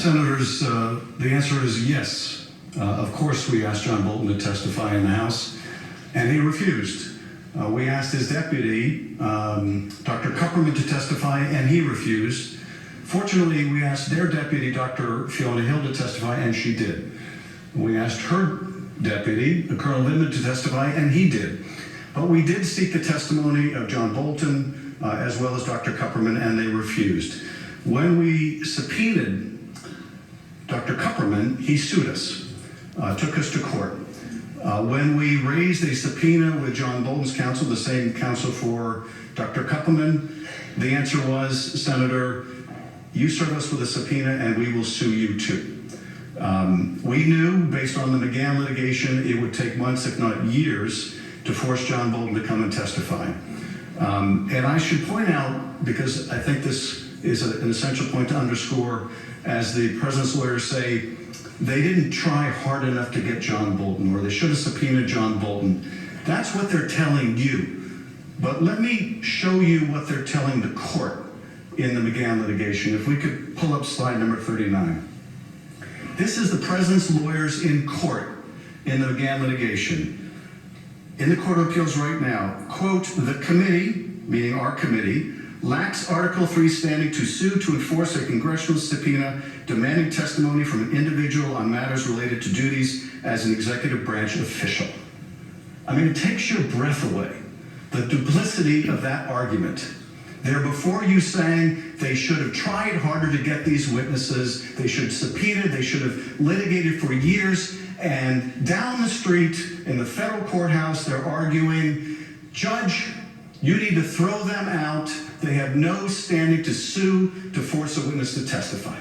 Senators, the answer is yes. Of course, we asked John Bolton to testify in the House, and he refused. We asked his deputy, Dr. Kupperman, to testify, and he refused. Fortunately, we asked their deputy, Dr. Fiona Hill, to testify, and she did. We asked her deputy, Colonel Vindman, to testify, and he did. But we did seek the testimony of John Bolton, as well as Dr. Kupperman, and they refused. When we subpoenaed Dr. Kupperman, he sued us, took us to court. When we raised a subpoena with John Bolton's counsel, the same counsel for Dr. Kupperman, the answer was, Senator, you serve us with a subpoena and we will sue you too. We knew, based on the McGahn litigation, it would take months, if not years, to force John Bolton to come and testify. And I should point out, because I think this is an essential point to underscore, as the president's lawyers say, they didn't try hard enough to get John Bolton, or they should have subpoenaed John Bolton. That's what they're telling you. But let me show you what they're telling the court in the McGahn litigation. If we could pull up slide number 39. This is the president's lawyers in court in the McGahn litigation. In the Court of Appeals right now, quote, the committee, meaning our committee, lacks Article 3 standing to sue to enforce a congressional subpoena demanding testimony from an individual on matters related to duties as an executive branch official. I mean, it takes your breath away, the duplicity of that argument. They're before you saying they should have tried harder to get these witnesses, they should have subpoenaed, they should have litigated for years, and down the street in the federal courthouse, they're arguing, Judge, you need to throw them out. They have no standing to sue to force a witness to testify.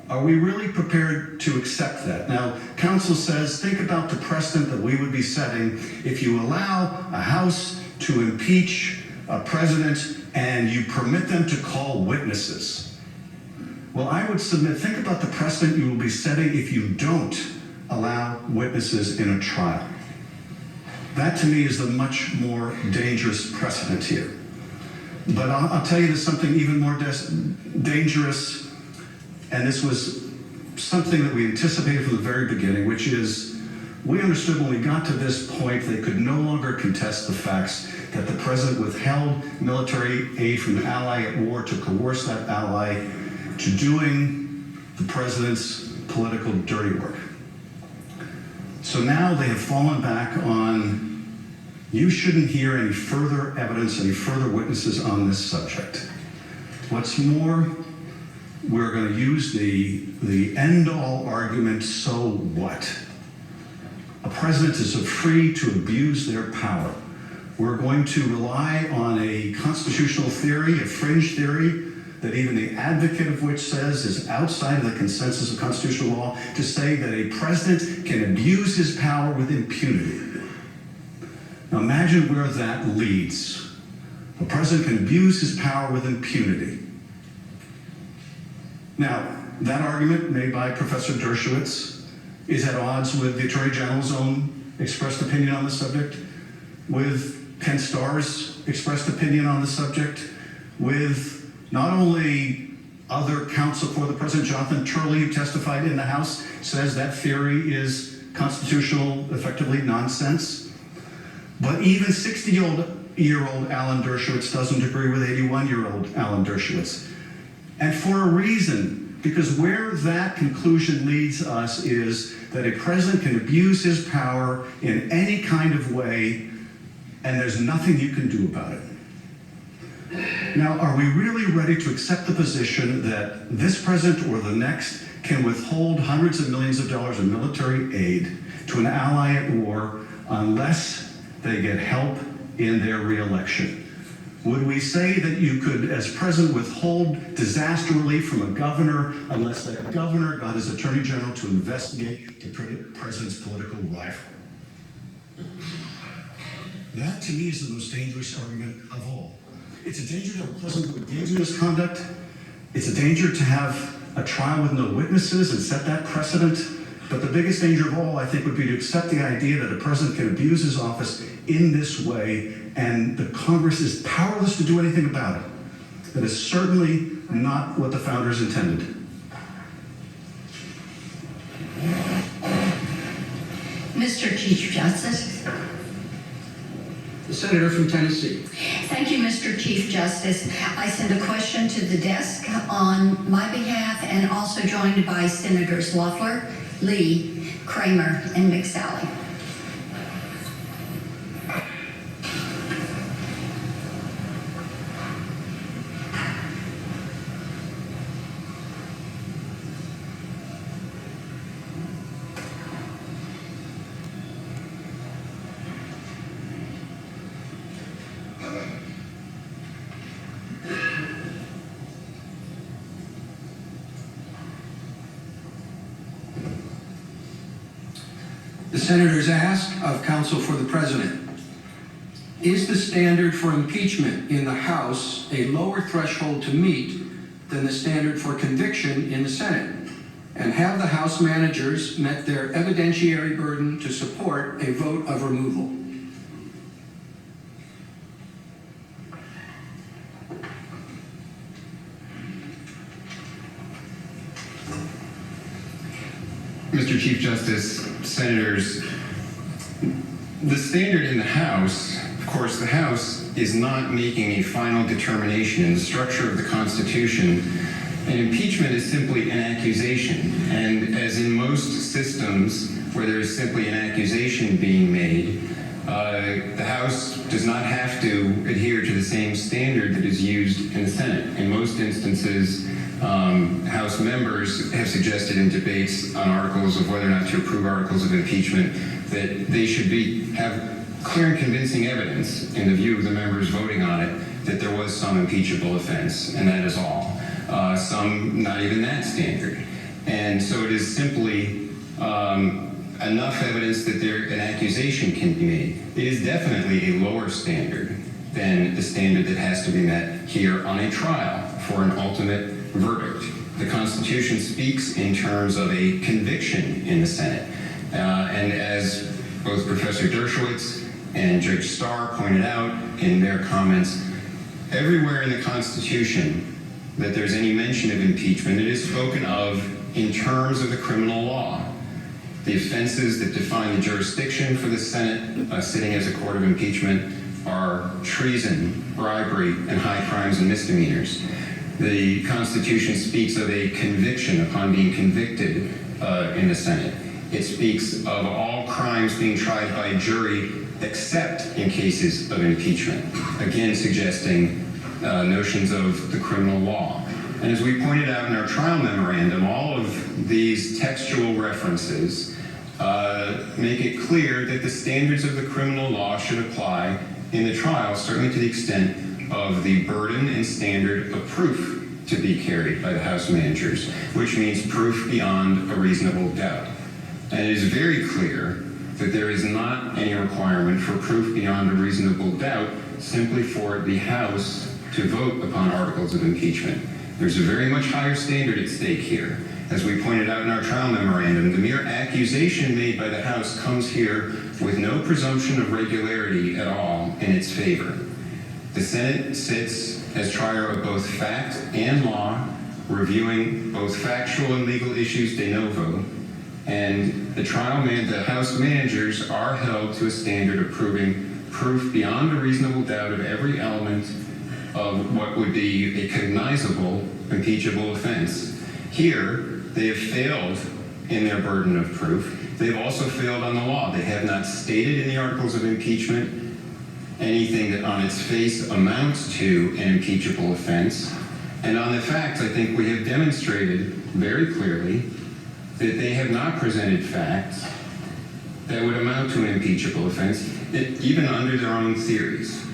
Are we really prepared to accept that? Now, counsel says, think about the precedent that we would be setting if you allow a House to impeach a president and you permit them to call witnesses. Well, I would submit, think about the precedent you will be setting if you don't allow witnesses in a trial. That, to me, is the much more dangerous precedent here. But I'll tell you there's something even more dangerous, and this was something that we anticipated from the very beginning, which is we understood when we got to this point they could no longer contest the facts that the president withheld military aid from an ally at war to coerce that ally to doing the president's political dirty work. So now they have fallen back on, you shouldn't hear any further evidence, any further witnesses on this subject. What's more, we're going to use the end-all argument, so what? A president is free to abuse their power. We're going to rely on a constitutional theory, a fringe theory, that even the advocate of which says is outside of the consensus of constitutional law, to say that a president can abuse his power with impunity. Now imagine where that leads. A president can abuse his power with impunity. Now, that argument made by Professor Dershowitz is at odds with the Attorney General's own expressed opinion on the subject, with Ken Starr's expressed opinion on the subject, with not only other counsel for the president, Jonathan Turley, who testified in the House, says that theory is constitutional, effectively nonsense. But even 60-year-old Alan Dershowitz doesn't agree with 81-year-old Alan Dershowitz. And for a reason, because where that conclusion leads us is that a president can abuse his power in any kind of way, and there's nothing you can do about it. Now, are we really ready to accept the position that this president or the next can withhold hundreds of millions of dollars of military aid to an ally at war unless they get help in their re-election? Would we say that you could, as president, withhold disaster relief from a governor unless that governor got his attorney general to investigate the president's political rival? That, to me, is the most dangerous argument of all. It's a danger to have a president with dangerous conduct. It's a danger to have a trial with no witnesses and set that precedent. But the biggest danger of all, I think, would be to accept the idea that a president can abuse his office in this way, and the Congress is powerless to do anything about it. That is certainly not what the founders intended. Mr. Chief Justice. The senator from Tennessee. Thank you, Mr. Chief Justice. I send a question to the desk on my behalf and also joined by Senators Loeffler, Lee, Kramer, and McSally. The senators ask of counsel for the president, is the standard for impeachment in the House a lower threshold to meet than the standard for conviction in the Senate? And have the House managers met their evidentiary burden to support a vote of removal? Mr. Chief Justice, Senators, the standard in the House, of course, the House is not making a final determination in the structure of the Constitution. An impeachment is simply an accusation, and as in most systems where there is simply an accusation being made, the House does not have to adhere to the same standard that is used in the Senate. In most instances, House members have suggested in debates on articles of whether or not to approve articles of impeachment that they should have clear and convincing evidence in the view of the members voting on it that there was some impeachable offense, and that is all. Some not even that standard. And so it is simply enough evidence that an accusation can be made. It is definitely a lower standard than the standard that has to be met here on a trial for an ultimate verdict. The Constitution speaks in terms of a conviction in the Senate. And as both Professor Dershowitz and Judge Starr pointed out in their comments, everywhere in the Constitution that there's any mention of impeachment, it is spoken of in terms of the criminal law. The offenses that define the jurisdiction for the Senate sitting as a court of impeachment are treason, bribery, and high crimes and misdemeanors. The Constitution speaks of a conviction upon being convicted in the Senate. It speaks of all crimes being tried by a jury except in cases of impeachment, again suggesting notions of the criminal law. And as we pointed out in our trial memorandum, all of these textual references make it clear that the standards of the criminal law should apply in the trial, certainly to the extent of the burden and standard of proof to be carried by the House managers, which means proof beyond a reasonable doubt. And it is very clear that there is not any requirement for proof beyond a reasonable doubt simply for the House to vote upon articles of impeachment. There's a very much higher standard at stake here. As we pointed out in our trial memorandum, the mere accusation made by the House comes here with no presumption of regularity at all in its favor. The Senate sits as trier of both fact and law, reviewing both factual and legal issues de novo, and the House managers are held to a standard of proving proof beyond a reasonable doubt of every element of what would be a cognizable, impeachable offense. Here, they have failed in their burden of proof. They've also failed on the law. They have not stated in the articles of impeachment anything that on its face amounts to an impeachable offense. And on the facts, I think we have demonstrated very clearly that they have not presented facts that would amount to an impeachable offense, even under their own theories.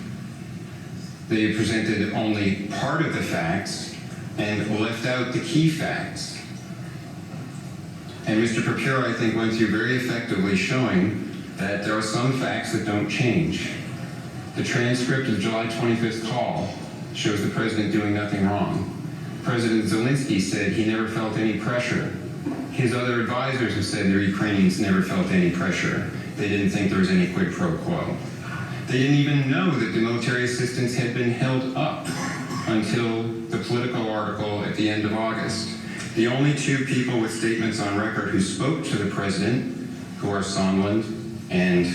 They presented only part of the facts and left out the key facts. And Mr. Procure, I think, went through very effectively showing that there are some facts that don't change. The transcript of the July 25th call shows the president doing nothing wrong. President Zelensky said he never felt any pressure. His other advisors have said the Ukrainians never felt any pressure. They didn't think there was any quid pro quo. They didn't even know that the military assistance had been held up until the Politico article at the end of August. The only two people with statements on record who spoke to the president, who are Sondland and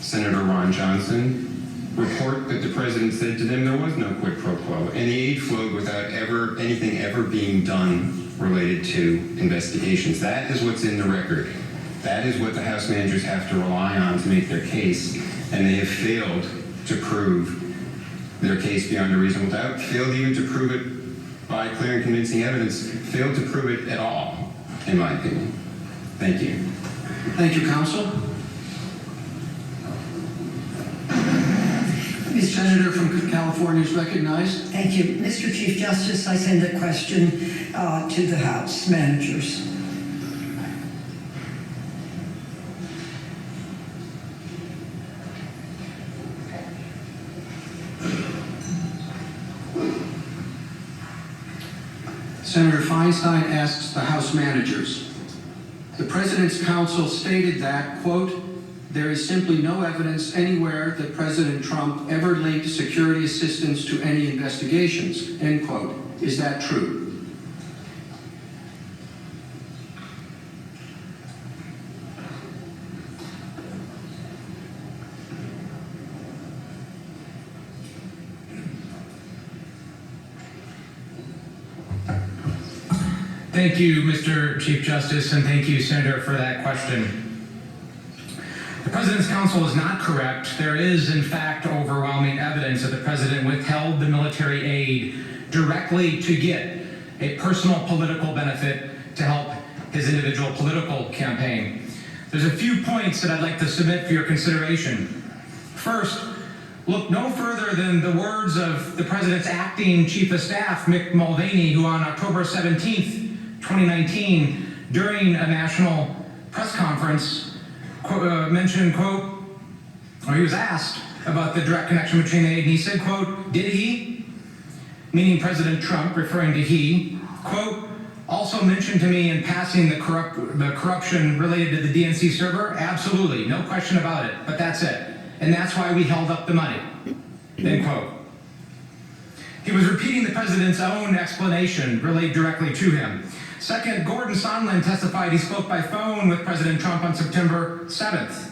Senator Ron Johnson report that the president said to them there was no quid pro quo, and the aid flowed without anything ever being done related to investigations. That is what's in the record. That is what the House managers have to rely on to make their case, and they have failed to prove their case beyond a reasonable doubt, failed even to prove it by clear and convincing evidence, failed to prove it at all, in my opinion. Thank you. Thank you, counsel. Senator from California is recognized. Thank you. Mr. Chief Justice, I send a question to the House managers. Senator Feinstein asks the House managers. The President's counsel stated that, quote, there is simply no evidence anywhere that President Trump ever linked security assistance to any investigations, end quote. Is that true? Thank you, Mr. Chief Justice, and thank you, Senator, for that question. The President's counsel is not correct. There is, in fact, overwhelming evidence that the President withheld the military aid directly to get a personal political benefit to help his individual political campaign. There's a few points that I'd like to submit for your consideration. First, look no further than the words of the President's acting Chief of Staff, Mick Mulvaney, who on October 17th, 2019, during a national press conference, mentioned, quote, or he was asked about the direct connection between the aid, and he said, quote, did he, meaning President Trump, referring to he, quote, also mentioned to me in passing the corruption related to the DNC server? Absolutely, no question about it, but that's it. And that's why we held up the money, end quote. He was repeating the President's own explanation relayed directly to him. Second, Gordon Sondland testified he spoke by phone with President Trump on September 7th.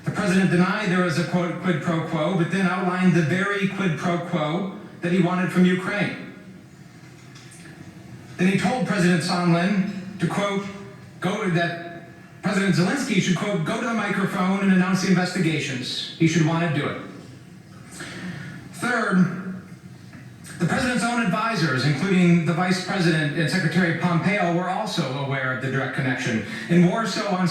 The President denied there was a, quote, quid pro quo, but then outlined the very quid pro quo that he wanted from Ukraine. Then he told President Sondland to, quote, that President Zelensky should, quote, go to the microphone and announce the investigations. He should want to do it. Third, the President's own advisors, including the Vice President and Secretary Pompeo, were also aware of the direct connection. In Warsaw on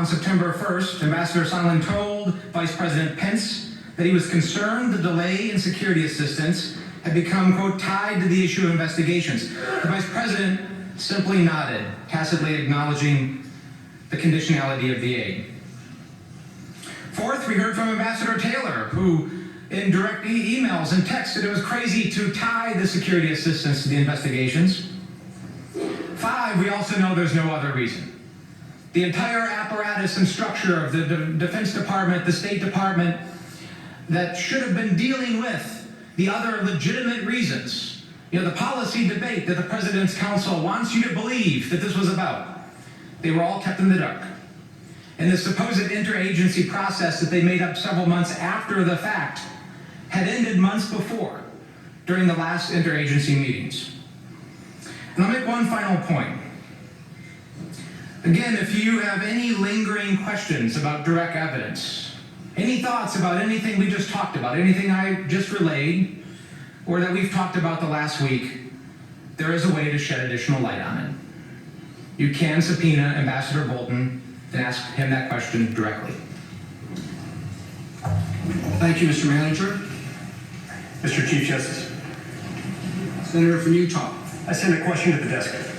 September 1st, Ambassador Sondland told Vice President Pence that he was concerned the delay in security assistance had become, quote, tied to the issue of investigations. The Vice President simply nodded, tacitly acknowledging the conditionality of the aid. Fourth, we heard from Ambassador Taylor, who in direct emails and texts that it was crazy to tie the security assistance to the investigations. 5, we also know there's no other reason. The entire apparatus and structure of the Defense Department, the State Department, that should have been dealing with the other legitimate reasons, the policy debate that the President's counsel wants you to believe that this was about, they were all kept in the dark. And the supposed interagency process that they made up several months after the fact had ended months before, during the last interagency meetings. And I'll make one final point. Again, if you have any lingering questions about direct evidence, any thoughts about anything we just talked about, anything I just relayed, or that we've talked about the last week, there is a way to shed additional light on it. You can subpoena Ambassador Bolton and ask him that question directly. Thank you, Mr. Manager. Mr. Chief Justice, Senator from Utah. I send a question to the desk.